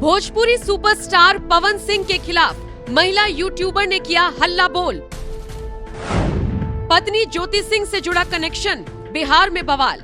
Bhojpuri superstar Pawan Singh के खिलाफ महिला यूट्यूबर ने किया हल्ला बोल। पत्नी ज्योति सिंह से जुड़ा कनेक्शन, बिहार में बवाल।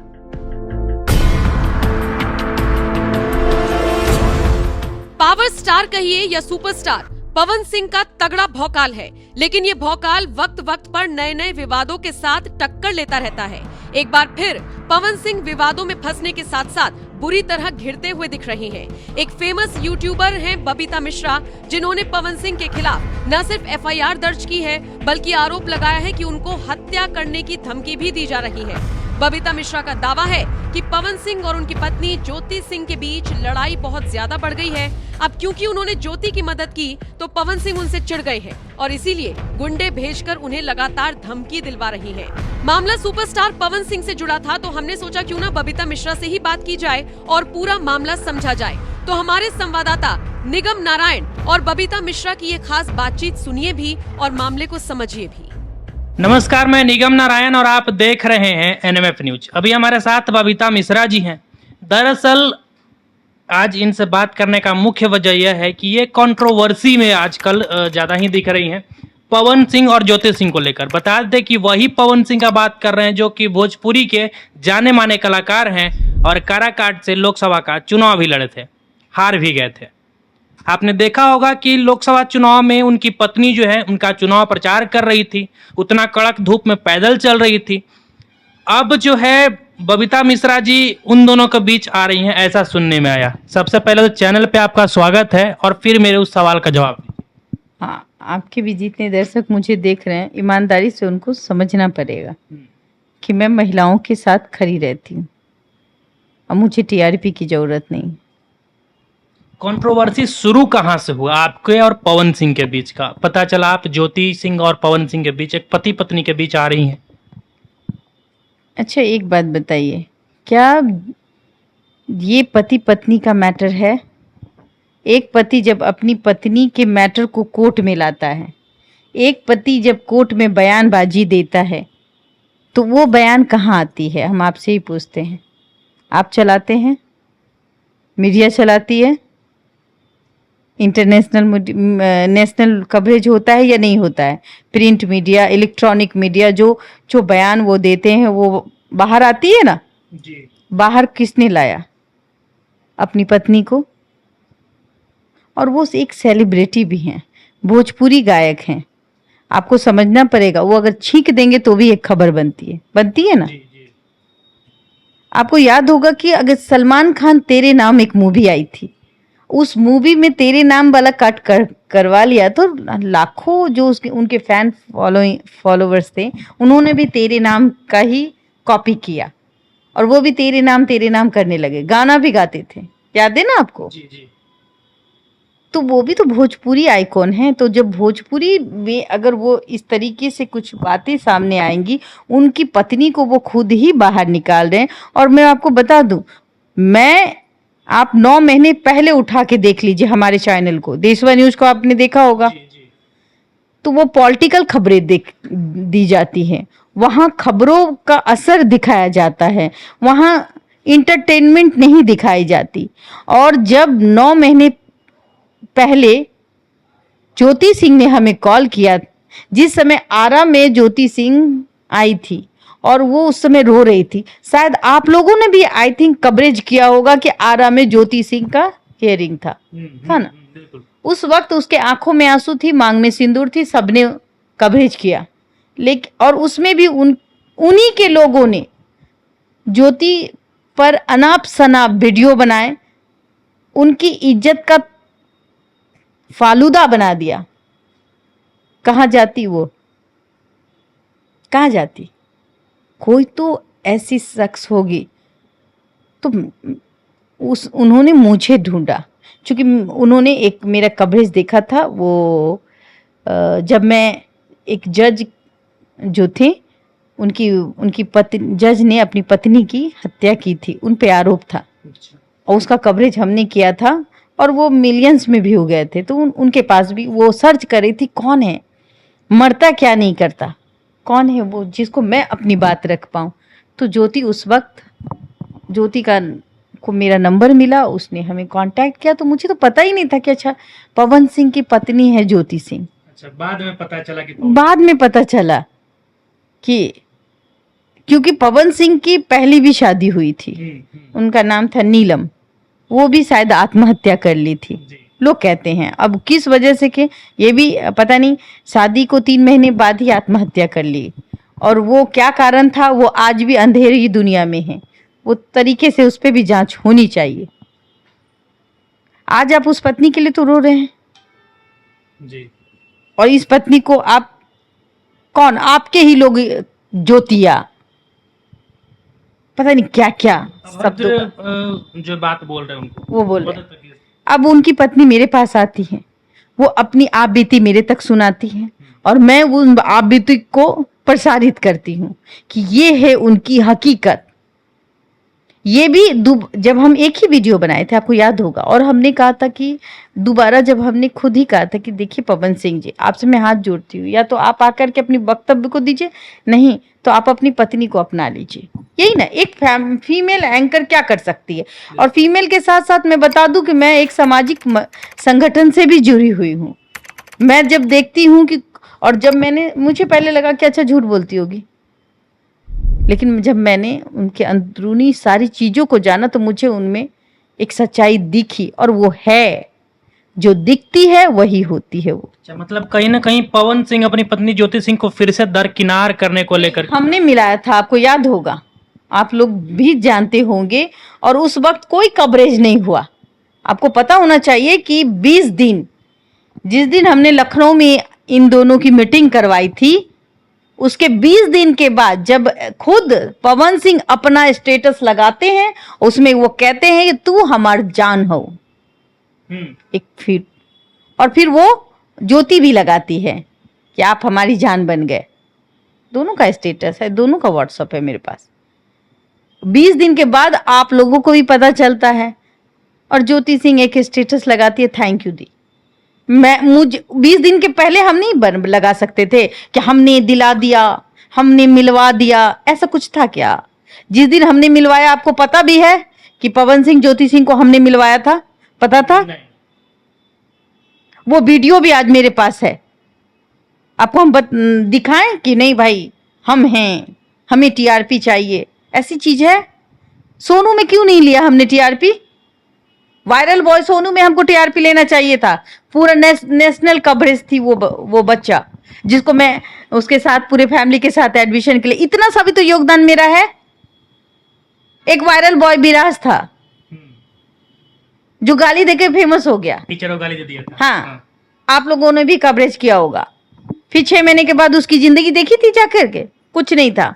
पावर स्टार कहिए या सुपरस्टार, पवन सिंह का तगड़ा भौकाल है, लेकिन ये भौकाल वक्त वक्त पर नए नए विवादों के साथ टक्कर लेता रहता है। एक बार फिर पवन सिंह विवादों में फंसने के साथ साथ बुरी तरह घिरते हुए दिख रही हैं। एक फेमस यूट्यूबर हैं बबीता मिश्रा, जिन्होंने पवन सिंह के खिलाफ न सिर्फ एफआईआर दर्ज की है, बल्कि आरोप लगाया है कि उनको हत्या करने की धमकी भी दी जा रही है। बबीता मिश्रा का दावा है कि पवन सिंह और उनकी पत्नी ज्योति सिंह के बीच लड़ाई बहुत ज्यादा बढ़ गई है। अब क्योंकि उन्होंने ज्योति की मदद की तो पवन सिंह उनसे चिढ़ गए हैं और इसीलिए गुंडे भेजकर उन्हें लगातार धमकी दिलवा रही हैं। मामला सुपरस्टार पवन सिंह से जुड़ा था, तो हमने सोचा क्यों ना बबीता मिश्रा से ही बात की जाए और पूरा मामला समझा जाए। तो हमारे संवाददाता निगम नारायण और बबीता मिश्रा की ये खास बातचीत सुनिए भी और मामले को समझिए भी। नमस्कार, मैं निगम नारायण और आप देख रहे हैं एनएमएफ न्यूज। अभी हमारे साथ बबीता मिश्रा जी हैं। दरअसल आज इनसे बात करने का मुख्य वजह यह है कि ये कंट्रोवर्सी में आजकल ज़्यादा ही दिख रही हैं पवन सिंह और ज्योति सिंह को लेकर। बता दें कि वही पवन सिंह का बात कर रहे हैं जो कि भोजपुरी के जाने माने कलाकार हैं और काराकाट से लोकसभा का चुनाव भी लड़े थे, हार भी गए थे। आपने देखा होगा कि लोकसभा चुनाव में उनकी पत्नी जो है उनका चुनाव प्रचार कर रही थी, उतना कड़क धूप में पैदल चल रही थी। अब जो है बबीता मिश्रा जी उन दोनों के बीच आ रही हैं, ऐसा सुनने में आया। सबसे पहले तो चैनल पे आपका स्वागत है और फिर मेरे उस सवाल का जवाब। हाँ, आपके भी जितने दर्शक मुझे देख रहे हैं, ईमानदारी से उनको समझना पड़ेगा कि मैं महिलाओं के साथ खड़ी रहती हूँ और मुझे टीआरपी की जरूरत नहीं। कंट्रोवर्सी शुरू कहाँ से हुआ आपके और पवन सिंह के बीच का? पता चला आप ज्योति सिंह और पवन सिंह के बीच, एक पति पत्नी के बीच आ रही हैं। अच्छा, एक बात बताइए, क्या ये पति पत्नी का मैटर है? एक पति जब अपनी पत्नी के मैटर को कोर्ट में लाता है, एक पति जब कोर्ट में बयानबाजी देता है, तो वो बयान कहाँ आती है? हम आपसे ही पूछते हैं। आप चलाते हैं, मीडिया चलाती है, इंटरनेशनल नेशनल कवरेज होता है या नहीं होता है? प्रिंट मीडिया, इलेक्ट्रॉनिक मीडिया, जो बयान वो देते हैं वो बाहर आती है ना जी। बाहर किसने लाया? अपनी पत्नी को। और वो एक सेलिब्रिटी भी हैं, भोजपुरी गायक हैं। आपको समझना पड़ेगा, वो अगर छींक देंगे तो भी एक खबर बनती है ना जी। आपको याद होगा कि अगर सलमान खान तेरे नाम एक मूवी आई थी, उस मूवी में तेरे नाम वाला कट करवा लिया तो लाखों जो उनके फैन फॉलोवर्स थे, उन्होंने भी तेरे नाम का ही कॉपी किया और वो भी तेरे नाम करने लगे, गाना भी गाते थे। याद है ना आपको जी। तो वो भी तो भोजपुरी आइकॉन है। तो जब भोजपुरी में अगर वो इस तरीके से कुछ बातें सामने आएंगी, उनकी पत्नी को वो खुद ही बाहर निकाल रहे हैं। और मैं आपको बता दूं, आप 9 महीने पहले उठा के देख लीजिए हमारे चैनल को, देशवा न्यूज को आपने देखा होगा जी। तो वो पॉलिटिकल खबरें दी जाती हैं, वहाँ खबरों का असर दिखाया जाता है, वहाँ इंटरटेनमेंट नहीं दिखाई जाती। और जब 9 महीने पहले ज्योति सिंह ने हमें कॉल किया, जिस समय आरा में ज्योति सिंह आई थी और वो उस समय रो रही थी, शायद आप लोगों ने भी आई थिंक कवरेज किया होगा कि आरा में ज्योति सिंह का हियरिंग था ना। उस वक्त उसके आंखों में आंसू थी, मांग में सिंदूर थी, सबने कवरेज किया। लेकिन और उसमें भी उन्हीं के लोगों ने ज्योति पर अनाप शनाप वीडियो बनाए, उनकी इज्जत का फालूदा बना दिया। कहाँ जाती वो, कहाँ जाती? कोई तो ऐसी शख्स होगी। तो उन्होंने मुझे ढूंढा, क्योंकि उन्होंने एक मेरा कवरेज देखा था। वो जब मैं एक जज जो थे, उनकी पत्नी, जज ने अपनी पत्नी की हत्या की थी, उन पे आरोप था और उसका कवरेज हमने किया था और वो मिलियंस में भी हो गए थे। तो उनके पास भी वो सर्च कर रही थी, कौन है, मरता क्या नहीं करता, कौन है वो जिसको मैं अपनी बात रख पाऊँ। तो ज्योति उस वक्त, ज्योति का को मेरा नंबर मिला, उसने हमें कांटेक्ट किया। तो मुझे तो पता ही नहीं था कि अच्छा पवन सिंह की पत्नी है ज्योति सिंह। अच्छा, बाद में पता चला कि बाद में पता चला कि क्योंकि पवन सिंह की पहली भी शादी हुई थी, उनका नाम था नीलम, वो भी शायद आत्महत्या कर ली थी, लोग कहते हैं। अब किस वजह से कि ये भी पता नहीं, शादी को 3 महीने बाद ही आत्महत्या कर ली, और वो क्या कारण था वो आज भी अंधेरी दुनिया में है। वो तरीके से उस पर भी जांच होनी चाहिए। आज आप उस पत्नी के लिए तो रो रहे हैं जी, और इस पत्नी को आप कौन, आपके ही लोग ज्योतिया पता नहीं क्या क्या सब जो बात बोल रहे हैं उनको वो बोल रहे हैं। अब उनकी पत्नी मेरे पास आती है, वो अपनी आप बीती मेरे तक सुनाती है और मैं उन आप बीती को प्रसारित करती हूँ कि ये है उनकी हकीकत। ये भी जब हम एक ही वीडियो बनाए थे, आपको याद होगा, और हमने कहा था कि दोबारा जब हमने खुद ही कहा था कि देखिए पवन सिंह जी, आपसे मैं हाथ जोड़ती हूँ, या तो आप आकर के अपनी वक्तव्य को दीजिए, नहीं तो आप अपनी पत्नी को अपना लीजिए। यही ना, एक फीमेल एंकर क्या कर सकती है। और फीमेल के साथ साथ मैं बता दूं कि मैं एक सामाजिक संगठन से भी जुड़ी हुई हूँ। मैं जब देखती हूँ कि, और जब मुझे पहले लगा कि अच्छा झूठ बोलती होगी, लेकिन जब मैंने उनके अंदरूनी सारी चीजों को जाना तो मुझे उनमें एक सच्चाई दिखी, और वो है, जो दिखती है वही होती है वो। अच्छा, मतलब कहीं ना कहीं पवन सिंह अपनी पत्नी ज्योति सिंह को फिर से दरकिनार करने को लेकर हमने मिलाया था, आपको याद होगा, आप लोग भी जानते होंगे, और उस वक्त कोई कवरेज नहीं हुआ। आपको पता होना चाहिए कि 20 दिन, जिस दिन हमने लखनऊ में इन दोनों की मीटिंग करवाई थी, उसके 20 दिन के बाद जब खुद पवन सिंह अपना स्टेटस लगाते हैं, उसमें वो कहते हैं कि तू हमार जान हो, एक फिर, और फिर वो ज्योति भी लगाती है कि आप हमारी जान बन गए। दोनों का स्टेटस है, दोनों का व्हाट्सएप है मेरे पास। 20 दिन के बाद आप लोगों को भी पता चलता है, और ज्योति सिंह एक स्टेटस लगाती है, थैंक यू दी। मुझे 20 दिन के पहले हम नहीं लगा सकते थे कि हमने दिला दिया, हमने मिलवा दिया, ऐसा कुछ था क्या? जिस दिन हमने मिलवाया, आपको पता भी है कि पवन सिंह ज्योति सिंह को हमने मिलवाया था, पता था? वो वीडियो भी आज मेरे पास है, आपको हम दिखाएं कि नहीं भाई हम हैं, हमें टीआरपी चाहिए, ऐसी चीज है। सोनू में क्यों नहीं लिया हमने टीआरपी? वायरल बॉय सोनू में हमको टीआरपी लेना चाहिए था, पूरा नेशनल कवरेज थी वो बच्चा, जिसको मैं उसके साथ पूरे फैमिली के साथ एडमिशन के लिए, इतना सा भी तो योगदान मेरा है। एक वायरल बॉय विराज था जो गाली देके फेमस हो गया, टीचर को गाली दे दिया था। हाँ, आप लोगों ने भी कवरेज किया होगा। फिर 6 महीने के बाद उसकी जिंदगी देखी थी जाकर के, कुछ नहीं था,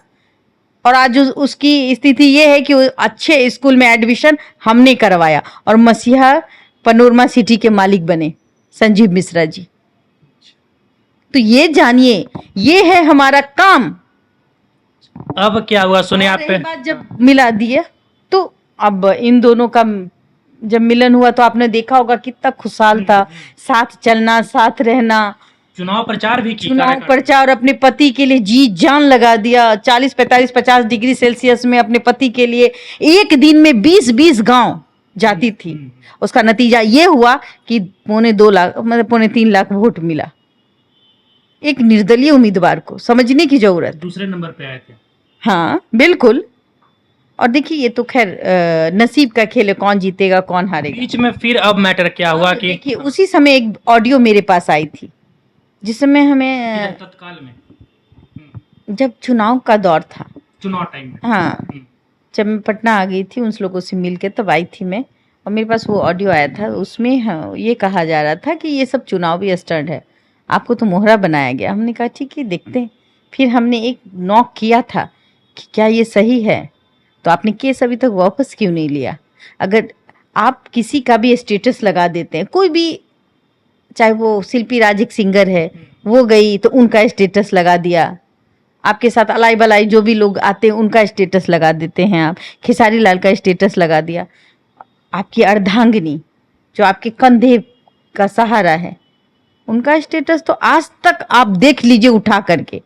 और आज उसकी स्थिति ये है कि अच्छे स्कूल में एडमिशन हमने करवाया, और मसीहा पनोरमा सिटी के मालिक बने संजीव मिश्रा जी। तो ये जानिए, ये है हमारा काम। अब क्या हुआ सुने आप पे? बात जब मिला दिया, तो अब इन दोनों का जब मिलन हुआ तो आपने देखा होगा कितना खुशहाल था, साथ चलना, साथ रहना, चुनाव प्रचार भी की, चुनाव प्रचार, अपने पति के लिए जी जान लगा दिया। 40, 45, 50 डिग्री सेल्सियस में अपने पति के लिए एक दिन में 20-20 गांव जाती थी। उसका नतीजा ये हुआ कि 2.25 लाख, मतलब 3.25 लाख वोट मिला एक निर्दलीय उम्मीदवार को। समझने की जरूरत। दूसरे नंबर पे आए थे। हाँ बिल्कुल। और देखिए ये तो खैर नसीब का खेल है, कौन जीतेगा कौन हारेगा। बीच में फिर अब मैटर क्या हुआ कि देखिए उसी समय एक ऑडियो मेरे पास आई थी, जिस समय हमें तत्काल में जब चुनाव का दौर था, चुनाव टाइम में, हाँ, जब मैं पटना आ गई थी उन लोगों से मिल के, तब आई थी मैं, और मेरे पास वो ऑडियो आया था। उसमें हाँ, ये कहा जा रहा था कि ये सब चुनावी स्टंट है, आपको तो मोहरा बनाया गया। हमने कहा ठीक है देखते हैं। फिर हमने एक नॉक किया था कि क्या ये सही है, तो आपने केस अभी तक वापस क्यों नहीं लिया? अगर आप किसी का भी स्टेटस लगा देते हैं, कोई भी, चाहे वो शिल्पी राज एक सिंगर है, वो गई तो उनका स्टेटस लगा दिया, आपके साथ अलाई बलाई जो भी लोग आते हैं उनका स्टेटस लगा देते हैं, आप खेसारी लाल का स्टेटस लगा दिया, आपकी अर्धांगिनी जो आपके कंधे का सहारा है उनका स्टेटस तो आज तक आप देख लीजिए उठा करके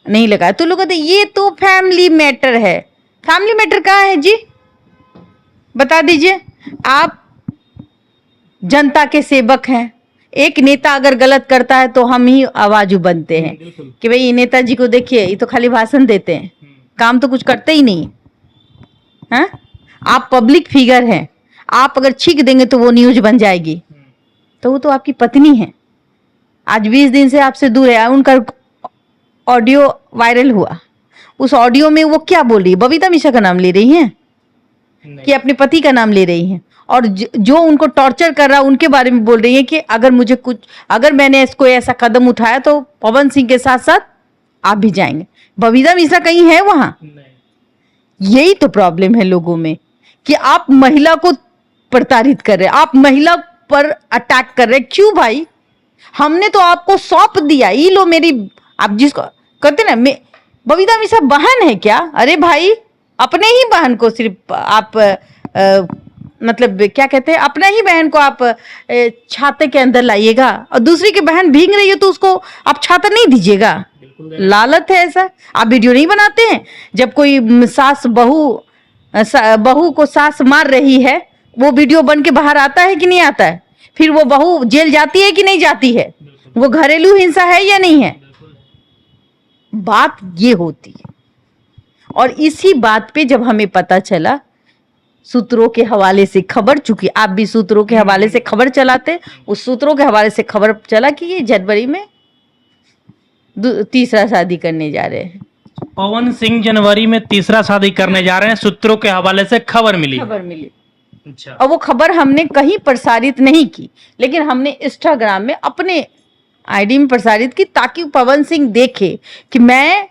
नहीं लगा। तो लोग कहते ये तो फैमिली मैटर है। फैमिली मैटर कहाँ है जी? बता दीजिए। आप जनता के सेवक हैं। एक नेता अगर गलत करता है तो हम ही आवाज बनते हैं कि भाई नेताजी को देखिए, ये तो खाली भाषण देते हैं, काम तो कुछ करते ही नहीं हैं। आप पब्लिक फिगर हैं, आप अगर छींक देंगे तो वो न्यूज बन जाएगी। तो वो तो आपकी पत्नी है, आज 20 दिन से आपसे दूर है। उनका ऑडियो वायरल हुआ, उस ऑडियो में वो क्या बोल रही है? बबीता मिश्रा का नाम ले रही हैं कि अपने पति का नाम ले रही हैं, और जो उनको टॉर्चर कर रहा है उनके बारे में बोल रही है कि अगर मैंने इसको ऐसा कदम उठाया तो पवन सिंह के साथ साथ आप भी जाएंगे। बबीता मिश्रा कहीं है वहां? यही तो प्रॉब्लम है लोगों में कि आप महिला को प्रताड़ित कर रहे हैं, आप महिला पर अटैक कर रहे हैं। क्यों भाई? हमने तो आपको सौंप दिया, ये लो मेरी, आप जिसको कहते ना, बबीता मिश्रा बहन है क्या? अरे भाई, अपने ही बहन को सिर्फ आप मतलब क्या कहते हैं, अपना ही बहन को आप छाते के अंदर लाइएगा, और दूसरी की बहन भीग रही है तो उसको आप छाता नहीं दीजिएगा। लालच है ऐसा। आप वीडियो नहीं बनाते हैं जब कोई सास बहू को सास मार रही है, वो वीडियो बन के बाहर आता है कि नहीं आता है? फिर वो बहू जेल जाती है कि नहीं जाती है? वो घरेलू हिंसा है या नहीं है? बात ये होती है। और इसी बात पे जब हमें पता चला, सूत्रों के हवाले से खबर, चूंकि आप भी सूत्रों के हवाले से खबर चलाते, उस सूत्रों के हवाले से खबर चला कि ये जनवरी में तीसरा शादी करने जा रहे हैं। पवन सिंह जनवरी में तीसरा शादी करने जा रहे हैं, सूत्रों के हवाले से खबर मिली। अच्छा। और वो खबर हमने कहीं प्रसारित नहीं की, लेकिन हमने इंस्टाग्राम में अपने आईडी में प्रसारित की, ताकि पवन सिंह देखे कि मैं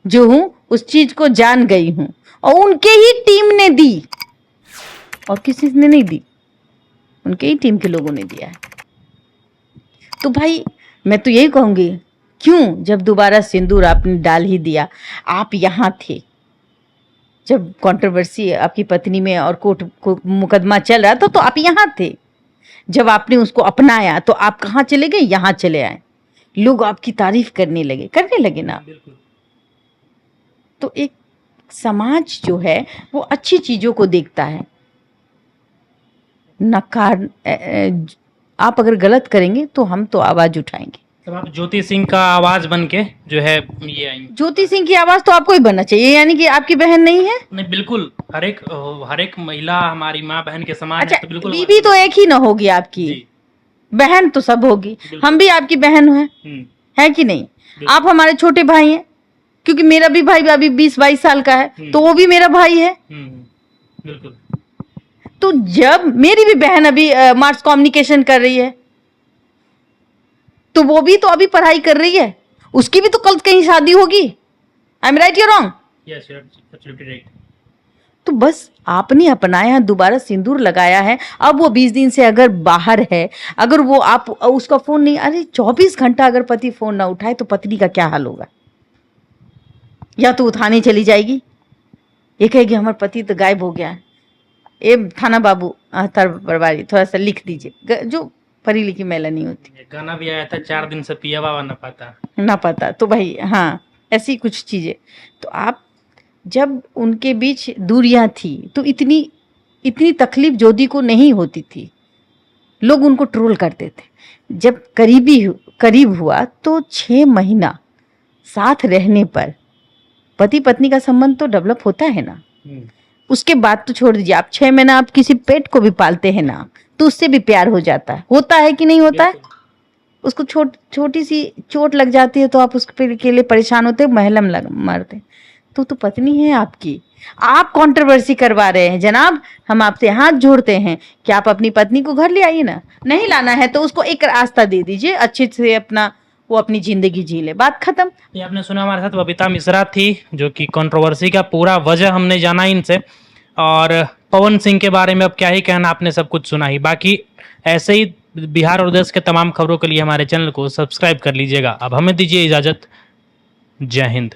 जो हूं उस चीज को जान गई हूं। और उनके ही टीम ने दी, और किसी ने नहीं दी, उनके ही टीम के लोगों ने दिया है। तो भाई मैं तो यही कहूंगी, क्यों जब दोबारा सिंदूर आपने डाल ही दिया, आप यहां थे जब कंट्रोवर्सी आपकी पत्नी में और कोर्ट को मुकदमा चल रहा था, तो आप यहां थे। जब आपने उसको अपनाया तो आप कहाँ चले गए? यहां चले आए, लोग आपकी तारीफ करने लगे ना। तो एक समाज जो है वो अच्छी चीजों को देखता है। नकार आप अगर गलत करेंगे तो हम तो आवाज उठाएंगे। तो आप ज्योति सिंह का आवाज बन के जो है ये आएंगे। ज्योति सिंह की आवाज तो आपको ही बनना चाहिए, यानी कि आपकी बहन नहीं है? नहीं, बिल्कुल, हर एक महिला हमारी माँ बहन के समान अच्छा, है, तो बिल्कुल बीवी तो एक ही ना होगी आपकी, बहन तो सब होगी। हम भी आपकी बहन हैं, है कि नहीं? आप हमारे छोटे भाई हैं, क्योंकि मेरा भी भाई अभी 20-22 साल का है, तो वो भी मेरा भाई है। बिल्कुल। तो जब मेरी भी बहन अभी मास कम्युनिकेशन कर रही है, तो वो भी तो अभी पढ़ाई कर रही है, उसकी भी तो कल कहीं शादी होगी। आई एम राइट या wrong? Yes, you are absolutely right. तो बस आपने अपनाया, दोबारा सिंदूर लगाया है। अब वो 20 दिन से अगर बाहर है, अगर वो आप उसका फोन नहीं, अरे 24 घंटा अगर पति फोन ना उठाए तो पत्नी का क्या हाल होगा? या तो उठाने चली जाएगी, ये कहेगी हमारे पति तो गायब हो गया है, ए थाना बाबू परवारी थोड़ा सा लिख दीजिए, जो पढ़ी लिखी महिला नहीं होती। गाना भी आया था, 4 दिन से पिया बाबा ना पाता। तो भाई हाँ, ऐसी कुछ चीजें। तो आप जब उनके बीच दूरियां थी तो इतनी तकलीफ ज्योति को नहीं होती थी, लोग उनको ट्रोल करते थे। जब करीब हुआ तो 6 महीना साथ रहने पर पति पत्नी का संबंध तो डेवलप होता है ना। उसके बाद तो छोड़ दीजिए, आप 6 महीना आप किसी पेट को भी पालते हैं ना, तो उससे भी प्यार हो जाता है कि नहीं होता है? उसको छोटी सी चोट लग जाती है तो आप उसके लिए परेशान होते, महलम मारते। तो पत्नी है आपकी, आप कंट्रोवर्सी करवा रहे हैं। जनाब, हम आपसे हाथ जोड़ते हैं कि आप अपनी पत्नी को घर ले आइए ना। नहीं लाना है तो उसको एक रास्ता दे दीजिए, अच्छे से वो अपनी जिंदगी जी ले, बात खत्म। ये आपने सुना, हमारे साथ बबीता मिश्रा थी, जो कि कंट्रोवर्सी का पूरा वजह हमने जाना इनसे। और पवन सिंह के बारे में अब क्या ही कहना, आपने सब कुछ सुना ही। बाकी ऐसे ही बिहार और देश के तमाम खबरों के लिए हमारे चैनल को सब्सक्राइब कर लीजिएगा। अब हमें दीजिए इजाजत। जय हिंद।